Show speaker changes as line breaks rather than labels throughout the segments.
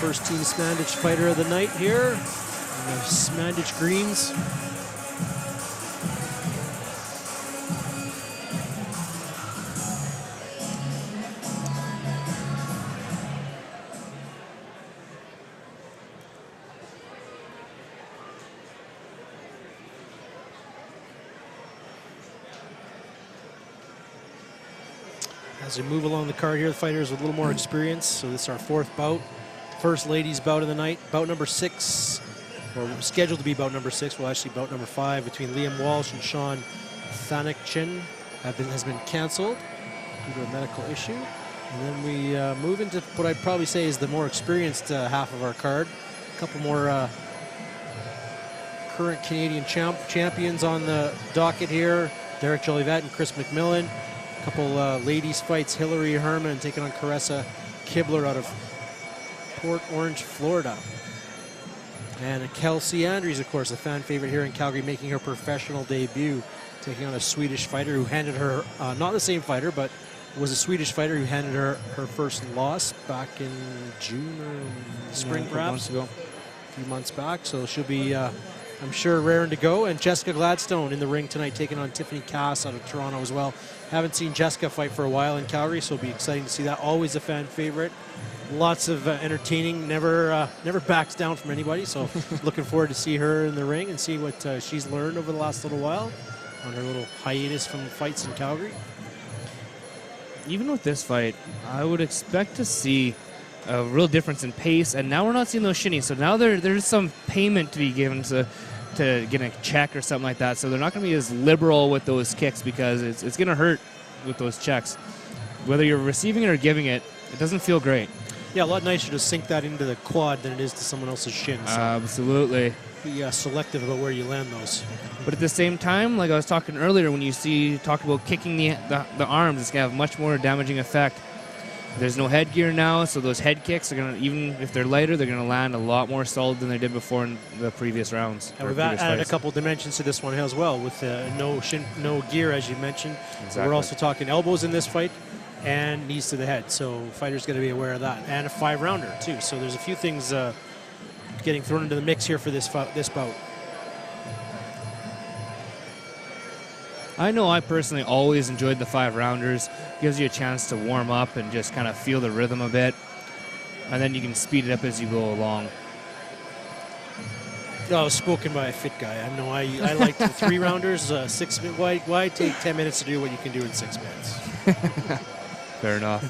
first team Smandich fighter of the night here. And the Smandich greens. As we move along the card here, the fighters with a little more experience. So this is our fourth bout. First ladies bout of the night. Bout number 6, or scheduled to be bout number 6. Well, actually bout number 5 between Liam Walsh and Sean Thanakchin has been canceled due to a medical issue. And then we move into what I'd probably say is the more experienced half of our card. A couple more current Canadian champions on the docket here. Derek Jolivet and Chris McMillan. A couple ladies fights, Hillary Herman taking on Caressa Kibler out of Port Orange, Florida. And Kelsey Andrews, of course, a fan favorite here in Calgary, making her professional debut, taking on a Swedish fighter who handed her, not the same fighter, but was a Swedish fighter who handed her her first loss back in June or spring, perhaps. A few months back. So she'll be, I'm sure, raring to go. And Jessica Gladstone in the ring tonight, taking on Tiffany Cass out of Toronto as well. Haven't seen Jessica fight for a while in Calgary, so it'll be exciting to see that. Always a fan favorite. Lots of entertaining, never backs down from anybody. So looking forward to see her in the ring and see what she's learned over the last little while on her little hiatus from fights in Calgary.
Even with this fight, I would expect to see a real difference in pace, and now we're not seeing those shinnies. So now there's some payment to be given to get a check or something like that. So they're not going to be as liberal with those kicks because it's going to hurt with those checks. Whether you're receiving it or giving it, it doesn't feel great.
Yeah, a lot nicer to sink that into the quad than it is to someone else's shin. So
absolutely.
Be selective about where you land those.
But at the same time, like I was talking earlier, when you talk about kicking the arms, it's going to have much more damaging effect. There's no headgear now, so those head kicks are going to, even if they're lighter, they're going to land a lot more solid than they did before in the previous rounds.
And we've added a couple dimensions to this one as well, with no gear, as you mentioned.
Exactly.
We're also talking elbows in this fight and knees to the head, so fighters got to be aware of that. And a 5-rounder too. So there's a few things getting thrown into the mix here for this bout.
I know I personally always enjoyed the 5-rounders. Gives you a chance to warm up and just kind of feel the rhythm a bit. And then you can speed it up as you go along.
Oh, spoken by a fit guy. I know I like the 3-rounders, 6 minutes. Why take 10 minutes to do what you can do in 6 minutes?
Fair enough.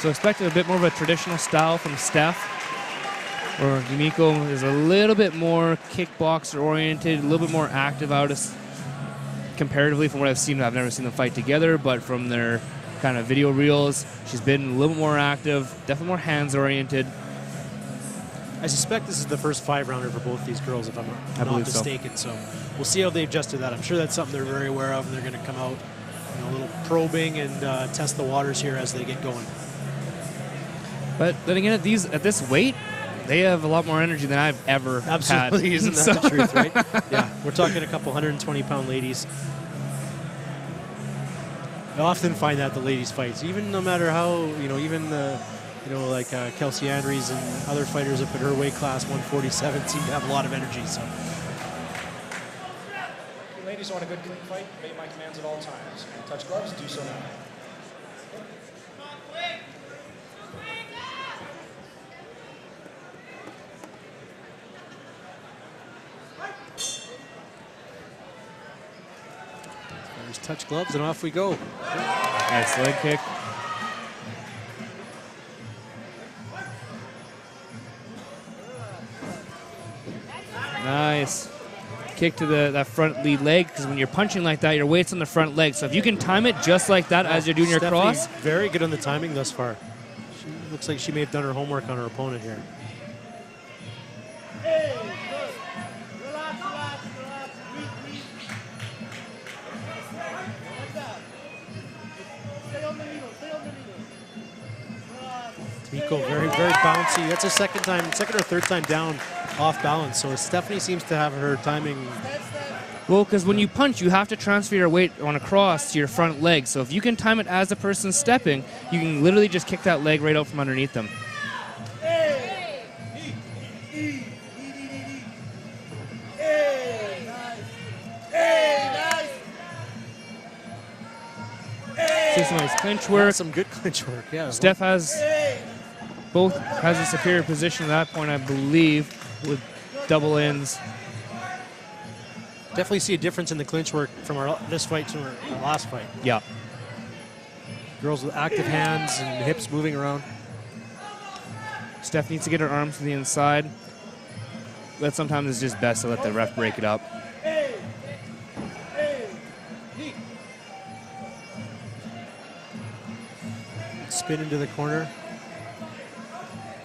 So expect a bit more of a traditional style from Steph. Or Yumiko is a little bit more kickboxer oriented, a little bit more active out of comparatively from what I've seen. I've never seen them fight together, but from their kind of video reels, she's been a little more active, definitely more hands oriented.
I suspect this is the first 5-rounder for both these girls, if I'm not mistaken. So we'll see how they adjust to that. I'm sure that's something they're very aware of, and they're going to come out, a little probing and test the waters here as they get going.
But then again, at this weight, they have a lot more energy than I've ever had.
Absolutely, isn't that the truth, right? Yeah, we're talking a couple 120-pound ladies. I often find that the ladies' fights, even no matter how, even the, like Kelsey Andrews and other fighters up at her weight class, 147, seem to have a lot of energy. So,
ladies want a good clean fight, obey my commands at all times. And touch gloves, do so now.
touch gloves, and off we go.
Nice leg kick. Nice. Kick to that front lead leg, because when you're punching like that, your weight's on the front leg. So if you can time it just like that as you're doing your cross.
Very good on the timing thus far. She looks like she may have done her homework on her opponent here. Yumiko very, very bouncy. That's a second or third time down off balance. So Stephanie seems to have her timing.
Well, because when you punch, you have to transfer your weight on a cross to your front leg. So if you can time it as the person's stepping, you can literally just kick that leg right out from underneath them. See some nice clinch work.
Some good clinch work, yeah.
Steph has a superior position at that point, I believe, with double ends.
Definitely see a difference in the clinch work from this fight to our last fight.
Yeah.
Girls with active hands and hips moving around.
Steph needs to get her arms to the inside. But sometimes it's just best to let the ref break it up.
Spin into the corner.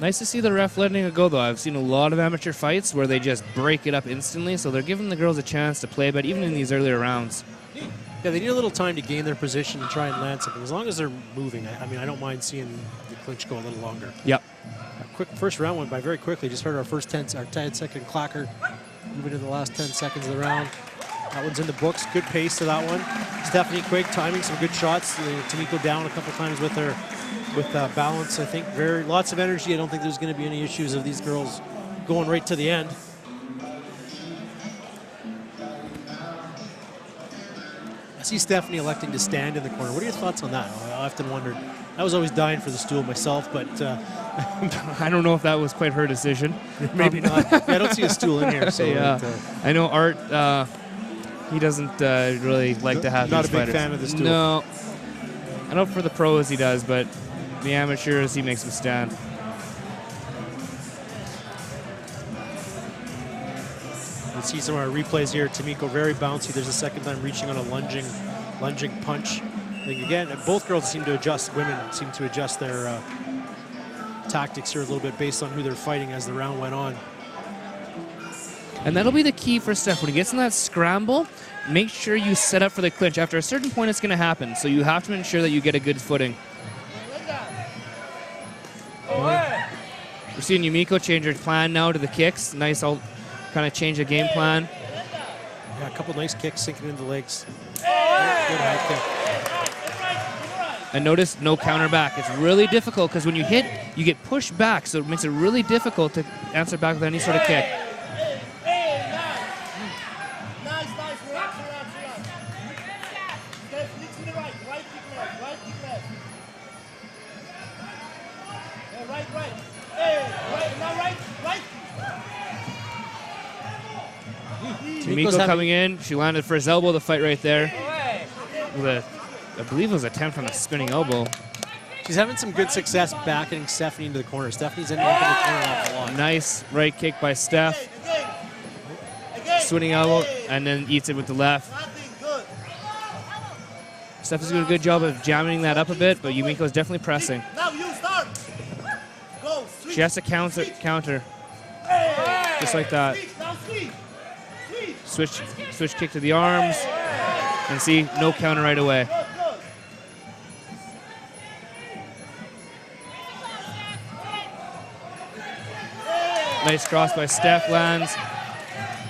Nice to see the ref letting it go, though. I've seen a lot of amateur fights where they just break it up instantly, so they're giving the girls a chance to play, but even in these earlier rounds.
Yeah, they need a little time to gain their position and try and land something. As long as they're moving, I mean, I don't mind seeing the clinch go a little longer.
Yep.
A quick first round went by very quickly. Just heard our 10-second clacker. Moving to the last 10 seconds of the round. That one's in the books. Good pace to that one. Stephanie Quigg timing some good shots. Yumiko down a couple times with her balance. I think lots of energy. I don't think there's going to be any issues of these girls going right to the end. I see Stephanie electing to stand in the corner. What are your thoughts on that? I often wondered. I was always dying for the stool myself, but
I don't know if that was quite her decision.
Maybe not. Yeah, I don't see a stool in here. So
yeah. I know Art, he doesn't really like to have
not
these
a big
fighters.
fan of the stool.
No. I know for the pros he does, but the amateurs he makes them stand.
Let's see some of our replays here. Yumiko very bouncy. There's a second time reaching on a lunging punch. I think again, both girls seem to adjust. Women seem to adjust their tactics here a little bit based on who they're fighting as the round went on.
And that'll be the key for Steph. When he gets in that scramble, make sure you set up for the clinch. After a certain point, it's going to happen. So you have to ensure that you get a good footing. We're seeing Yumiko change her plan now to the kicks. Nice, I'll kind of change the game plan.
Yeah, a couple nice kicks sinking into the legs. Good high kick.
And notice no counter back. It's really difficult because when you hit, you get pushed back. So it makes it really difficult to answer back with any sort of kick. Yumiko coming in. She landed for his elbow, the fight right there. With I believe it was a 10 from the spinning elbow.
She's having some good success backing Stephanie into the corner. Stephanie's into the corner a lot.
Nice right kick by Steph. Swinging elbow, and then eats it with the left. Steph is doing a good job of jamming that up a bit, but Yumiko's definitely pressing. She has to counter. Just like that. Switch kick to the arms. And see, no counter right away. Nice cross by Steph, lands.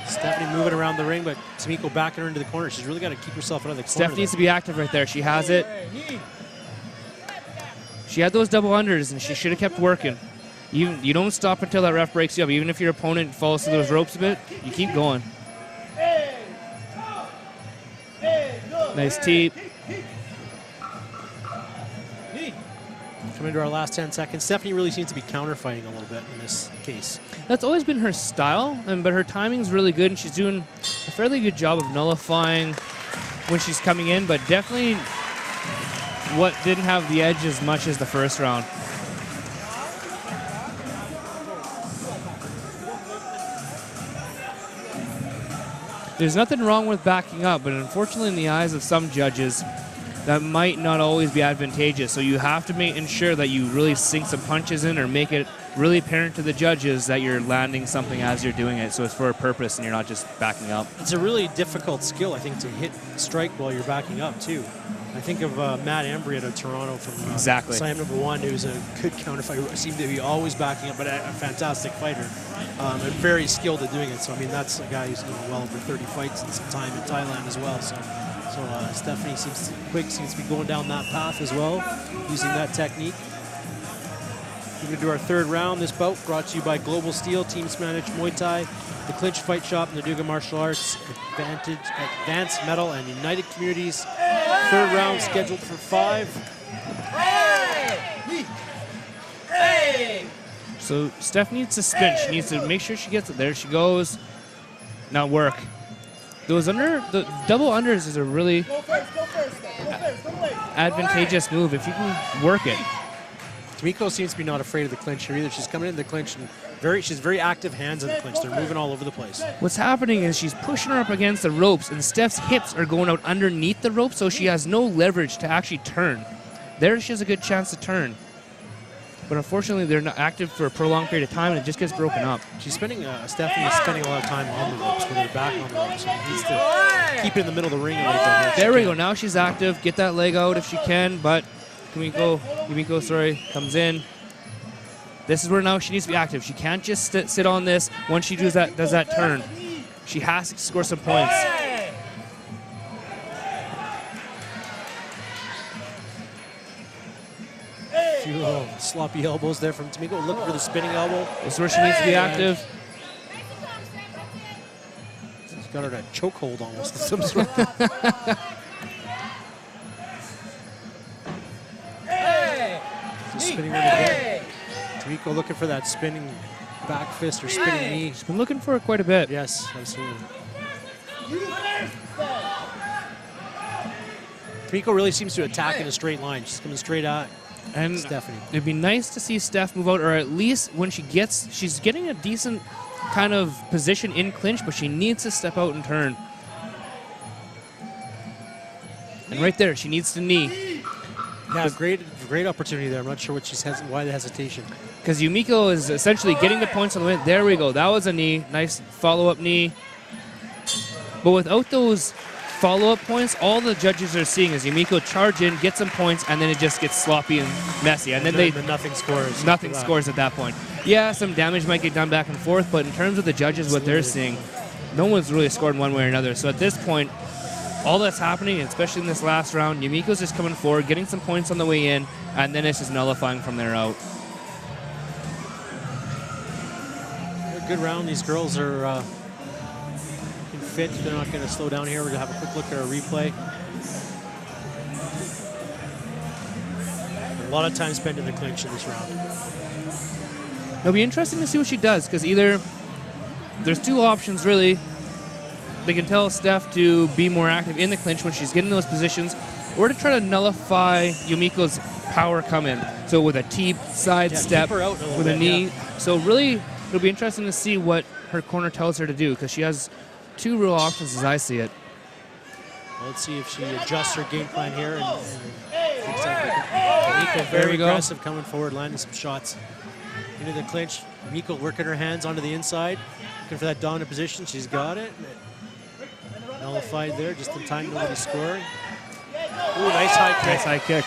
Stephanie moving around the ring, but Yumiko backing her into the corner. She's really got to keep herself out of the corner.
Steph needs to be active right there. She has it. She had those double unders, and she should have kept working. You don't stop until that ref breaks you up. Even if your opponent falls through those ropes a bit, you keep going. Nice teep.
Coming to our last 10 seconds. Stephanie really seems to be counter-fighting a little bit in this case.
That's always been her style, but her timing's really good, and she's doing a fairly good job of nullifying when she's coming in, but definitely what didn't have the edge as much as the first round. There's nothing wrong with backing up, but unfortunately in the eyes of some judges, that might not always be advantageous. So you have to ensure that you really sink some punches in or make it really apparent to the judges that you're landing something as you're doing it, so it's for a purpose and you're not just backing up.
It's a really difficult skill, I think, to strike while you're backing up, too. I think of Matt Embry out of Toronto from
Exactly.
Slam number 1, who's a good counterfighter. Seemed to be always backing up, but a fantastic fighter and very skilled at doing it. So I mean, that's a guy who's well over 30 fights and some time in Thailand as well. So Stephanie Quigg seems to be going down that path as well, using that technique. We're going to do our third round. This bout brought to you by Global Steel, Teams Managed Muay Thai, the Clinch Fight Shop, and the Duga Martial Arts, Advanced Metal, and United Communities. Third round scheduled for 5.
So Steph needs to spin. She needs to make sure she gets it. There she goes. Now work. The double unders is a really advantageous move if you can work it.
Yumiko seems to be not afraid of the clinch here either. She's coming in the clinch and she's very active hands in the clinch. They're moving all over the place.
What's happening is she's pushing her up against the ropes, and Steph's hips are going out underneath the rope, so she has no leverage to actually turn. There she has a good chance to turn. But unfortunately, they're not active for a prolonged period of time, and it just gets broken up.
Stephanie's spending a lot of time on the ropes with her back on the ropes. So she needs to keep it in the middle of the ring a little bit.
There we go. Now she's active. Get that leg out if she can, but Yumiko, comes in. This is where now she needs to be active. She can't just sit on this once she does that turn. She has to score some points.
A few little sloppy elbows there from Yumiko, looking for the spinning elbow.
This is where she needs to be active.
She's got her in a chokehold almost of some sort. Just spinning one again. Yumiko looking for that spinning back fist or spinning knee.
She's been looking for it quite a bit.
Yes, absolutely. Yumiko really seems to attack in a straight line. She's coming straight at Stephanie.
It'd be nice to see Steph move out, or at least when she's getting a decent kind of position in clinch, but she needs to step out and turn. And right there, she needs to knee.
Yeah, great opportunity there. I'm not sure why the hesitation.
Because Yumiko is essentially getting the points on the way. There we go. That was a knee. Nice follow-up knee. But without those follow-up points, all the judges are seeing is Yumiko charge in, get some points, and then it just gets sloppy and messy. And then
nothing scores.
Nothing scores at that point. Yeah, some damage might get done back and forth, but in terms of the judges, what they're seeing, no one's really scored one way or another. So at this point, all that's happening, especially in this last round, Yumiko's just coming forward, getting some points on the way in, and then it's just nullifying from there out.
A good round. These girls are looking fit. They're not going to slow down here. We're going to have a quick look at our replay. A lot of time spent in the clinch in this round.
It'll be interesting to see what she does, because either there's two options, really. They can tell Steph to be more active in the clinch when she's getting those positions, or to try to nullify Yumiko's power come in. So with a T side step, with a knee. Yeah. So really, it'll be interesting to see what her corner tells her to do, because she has two real options as I see it.
Well, let's see if she adjusts her game plan here. Yumiko very aggressive, coming forward, landing some shots into the clinch. Yumiko working her hands onto the inside, looking for that dominant position. She's got it. Nullified there, just in time, nobody scoring. Ooh, nice high kick.
Nice high kick.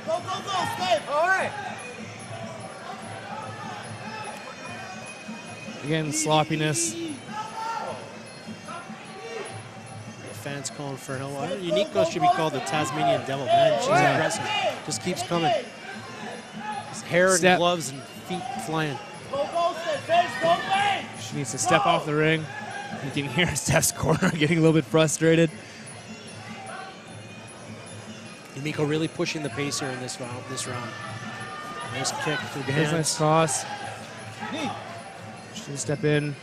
Go, Steve. All right.
Again, sloppiness.
The fans calling for no. Yumiko should be called the Tasmanian Devil. Man, she's aggressive. Just keeps coming. His hair and gloves and feet flying.
She needs to step off the ring. You can hear Steph's corner getting a little bit frustrated.
Yumiko really pushing the pace here in this round. Nice kick through the hands.
Nice cross. She can step in.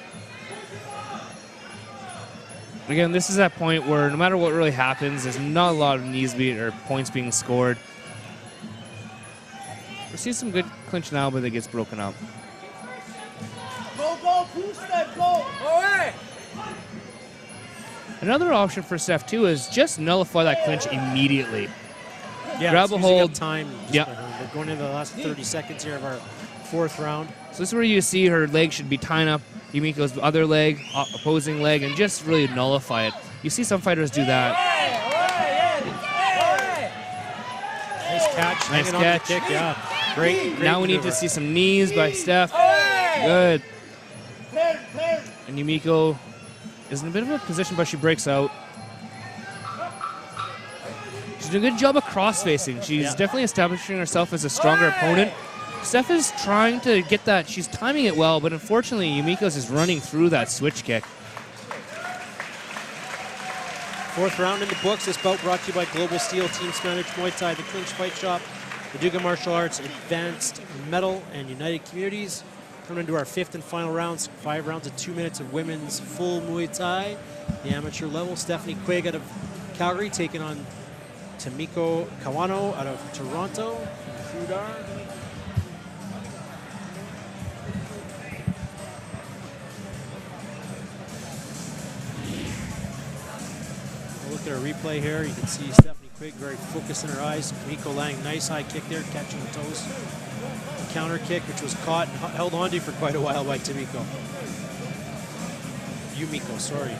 Again, this is that point where no matter what really happens, there's not a lot of knees or points being scored. We see some good clinch now, but it gets broken up.
Go, two-step, go. All right.
Another option for Steph, too, is just nullify that clinch immediately.
Yeah,
grab a hold.
Time.
Yeah.
We're going into the last 30 seconds here of our fourth round.
So this is where you see her leg should be tying up Yumiko's other leg, opposing leg, and just really nullify it. You see some fighters do that.
Nice catch.
Nice
hanging on
catch.
the kick, yeah. Great
Now we need
maneuver.
to see some knees by Steph. Good. And Yumiko is in a bit of a position, but she breaks out. She's doing a good job of cross-facing. She's definitely establishing herself as a stronger opponent. Steph is trying to get that. She's timing it well, but unfortunately, Yumiko's is running through that switch kick.
Fourth round in the books. This bout brought to you by Global Steel, Team Managed Muay Thai, the Clinch Fight Shop, the Duga Martial Arts, Advanced Metal, and United Communities. Coming into our fifth and final rounds. 5 rounds of 2 minutes of women's full Muay Thai. The amateur level. Stephanie Quigg out of Calgary taking on Yumiko Kawano out of Toronto. Krudar. Look at our replay here. You can see Stephanie Quigg very focused in her eyes. Yumiko landing nice high kick there, catching the toes. A counter kick, which was caught and held onto for quite a while by Yumiko. Sorry.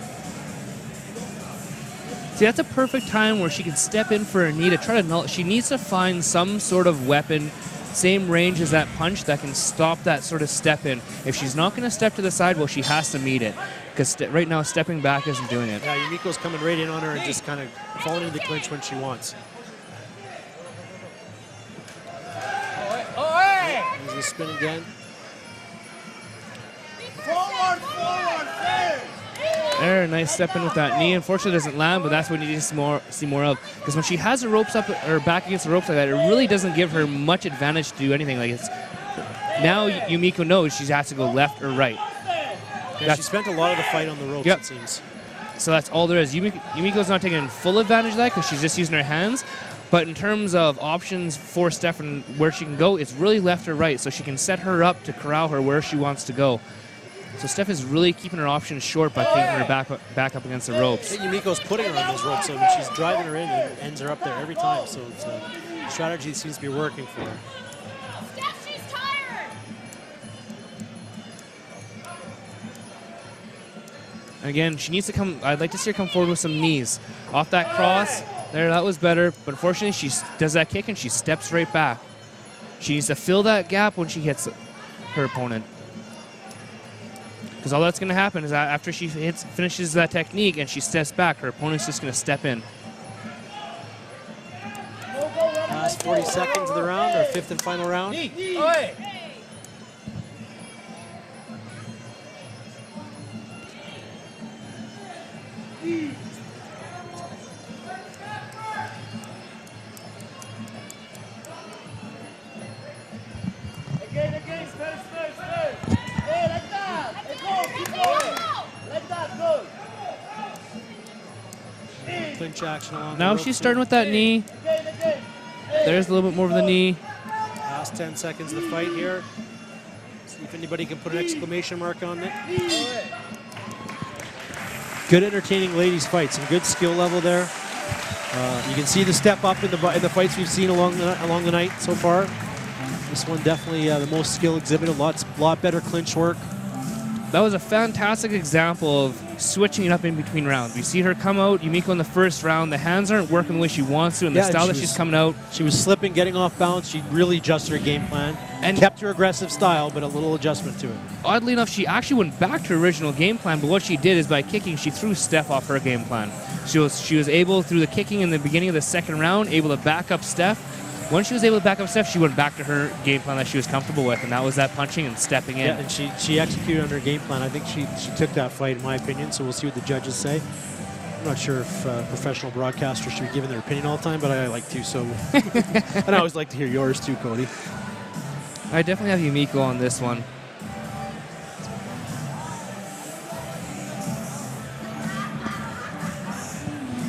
See, that's a perfect time where she can step in for a knee to try to null. She needs to find some sort of weapon, same range as that punch, that can stop that sort of step in. If she's not going to step to the side, well, she has to meet it. Because right now, stepping back isn't doing it.
Yeah, Yumiko's coming right in on her and just kind of falling into the clinch when she wants. There's the spin again.
Forward, forward,
There, nice step in with that knee. Unfortunately, it doesn't land, but that's what you need to see more of. Because when she has her ropes up, or back against the ropes like that, it really doesn't give her much advantage to do anything. Like it's now Yumiko knows she has to go left or right.
Yeah, she spent a lot of the fight on the ropes,
Yep.
it seems.
So that's all there is. Yumiko's not taking full advantage of that because she's just using her hands. But in terms of options for Steph and where she can go, it's really left or right. So she can set her up to corral her where she wants to go. So Steph is really keeping her options short by keeping her back up against the ropes.
I think Yumiko's putting her on those ropes, so when she's driving her in, it ends her up there every time. So it's a strategy that seems to be working for her.
Steph, she's tired.
Again, she needs to come. I'd like to see her come forward with some knees. Off that cross, there, that was better. But unfortunately, she does that kick and she steps right back. She needs to fill that gap when she hits her opponent. Because all that's going to happen is that after she finishes that technique and she steps back, her opponent's just going to step in.
Last 40 seconds of the round, our fifth and final round.
Oi! Again, stay. Hey, like that. Hey, go, keep going. Like that, go.
Clinch action along the
Now
ropes
she's
here.
starting with that knee.
Again.
There's a little bit more of the knee.
Last 10 seconds of the fight here. See if anybody can put an exclamation mark on it. Good, entertaining ladies' fight. Some good skill level there. You can see the step up in the fights we've seen along the night so far. This one definitely the most skill exhibited. Lot better clinch work.
That was a fantastic example of switching it up in between rounds. We see her come out, Yumiko in the first round. The hands aren't working the way she wants to, and the
Yeah, and
style
she
that
was-
she's coming out.
She was slipping, getting off balance. She really adjusted her game plan
And-
kept her aggressive style, but a little adjustment to it.
Oddly enough, she actually went back to her original game plan, but what she did is by kicking, she threw Steph off her game plan. She was able, through the kicking in the beginning of the second round, able to back up Steph. Once she was able to back up Steph, she went back to her game plan that she was comfortable with, and that was that punching and stepping in.
Yeah, and she executed on her game plan. I think she took that fight, in my opinion, so we'll see what the judges say. I'm not sure if professional broadcasters should be giving their opinion all the time, but I like to, so. And I always like to hear yours too, Cody.
I definitely have Yumiko on this one.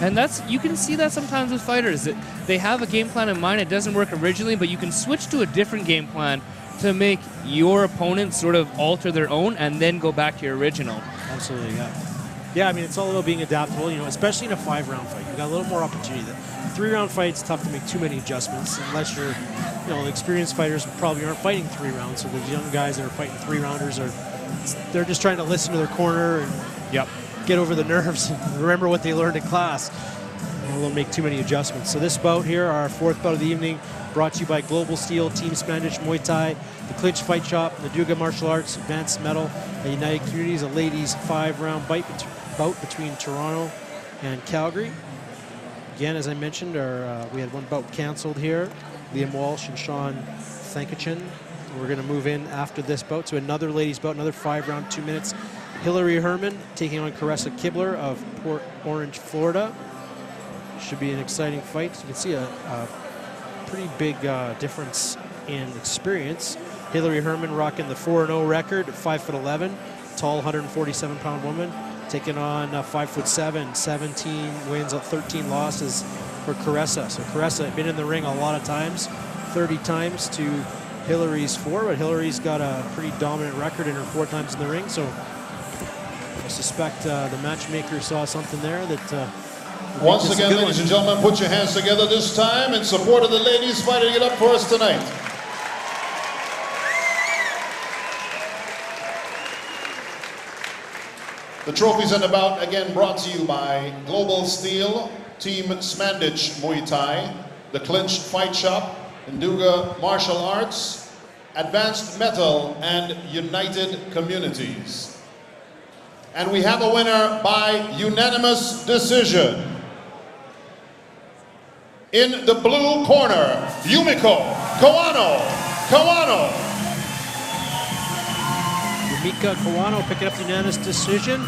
And you can see that sometimes with fighters, that they have a game plan in mind. It doesn't work originally, but you can switch to a different game plan to make your opponent sort of alter their own and then go back to your original.
Absolutely, yeah. Yeah, I mean, it's all about being adaptable, especially in a 5-round fight. You've got a little more opportunity. The 3-round fight, it's tough to make too many adjustments unless you're, experienced fighters who probably aren't fighting 3 rounds. So the young guys that are fighting 3-rounders they're just trying to listen to their corner and get over the nerves and remember what they learned in class. And we'll make too many adjustments. So this bout here, our fourth bout of the evening, brought to you by Global Steel, Team Spanish, Muay Thai, the Clinch Fight Shop, Naduga Martial Arts, Advanced Metal, and United Communities, a ladies 5-round bout between Toronto and Calgary. Again, as I mentioned, we had one bout canceled here. Liam Walsh and Sean Thankachin. We're going to move in after this bout to another ladies bout, another 5-round, 2 minutes. Hillary Herman taking on Caressa Kibler of Port Orange, Florida. Should be an exciting fight. You can see a pretty big difference in experience. Hillary Herman rocking the 4-0 record, 5'11", tall, 147-pound woman, taking on 5'7", 17 wins, 13 losses for Caressa. So Caressa been in the ring a lot of times, 30 times to Hillary's 4, but Hillary's got a pretty dominant record in her 4 times in the ring. So I suspect the matchmaker saw something there that.
Once again, ladies and gentlemen, put your hands together this time in support of the ladies fighting it up for us tonight. The trophies and the bout again brought to you by Global Steel, Team Smandich Muay Thai, the Clinch Fight Shop, Naduga Martial Arts, Advanced Metal, and United Communities. And we have a winner by unanimous decision. In the blue corner, Yumiko Kawano.
Yumiko Kawano picking up the unanimous decision.